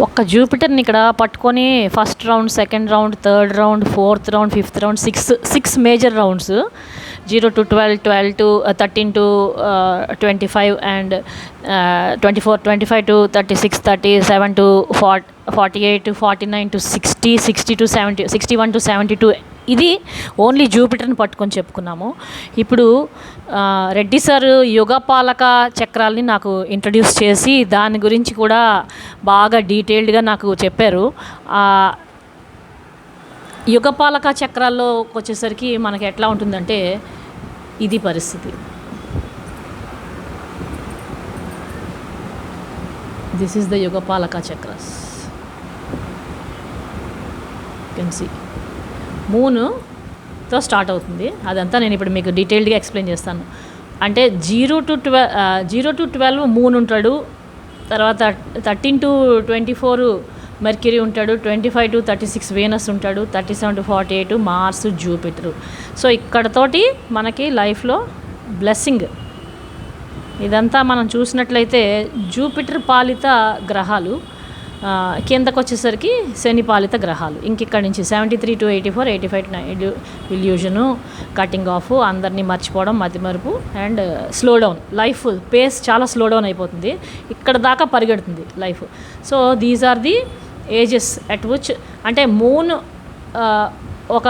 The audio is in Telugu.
ఒక్క జూపిటర్ని ఇక్కడ పట్టుకొని first round, second round, third round, fourth round, fifth round, six major rounds 0 to 12, 12 to 13 to 25 and 24, 25 to 36, 37 to 40, 48 to 49 to 60, 60 to 70, 61 to 72. ఇది ఓన్లీ జూపిటర్ని పట్టుకొని చెప్పుకున్నాము. ఇప్పుడు రెడ్డి సార్ యుగపాలక చక్రాల్ని నాకు ఇంట్రడ్యూస్ చేసి దాని గురించి కూడా బాగా డీటెయిల్డ్గా నాకు చెప్పారు. యుగపాలక చక్రాల్లోకి వచ్చేసరికి మనకి ఎట్లా ఉంటుందంటే ఇది పరిస్థితి. దిస్ ఈజ్ ద యుగపాలక చక్రస్. కెన్ సీ మూనుతో స్టార్ట్ అవుతుంది. అదంతా నేను ఇప్పుడు మీకు డీటెయిల్డ్గా ఎక్స్ప్లెయిన్ చేస్తాను. అంటే 0 to 12 మూన్ ఉంటాడు. తర్వాత 13 to 24 మెర్క్యూరీ ఉంటాడు. 25 to 36 వీనస్ ఉంటాడు. 37 to 48 మార్స్, జూపిటర్. సో ఇక్కడతోటి మనకి లైఫ్లో బ్లెస్సింగ్. ఇదంతా మనం చూసినట్లయితే జూపిటర్ పాలిత గ్రహాలు, కిందకు వచ్చేసరికి శని పాలిత గ్రహాలు. ఇంకిక్కడి నుంచి 73 to 84, 85 to 9 illusion, cutting off, అందరినీ మర్చిపోవడం, మతిమరుపు and slow down. Life pace చాలా స్లో డౌన్ అయిపోతుంది. ఇక్కడ దాకా పరిగెడుతుంది life. So these are the ages at which, అంటే మూన్ ఒక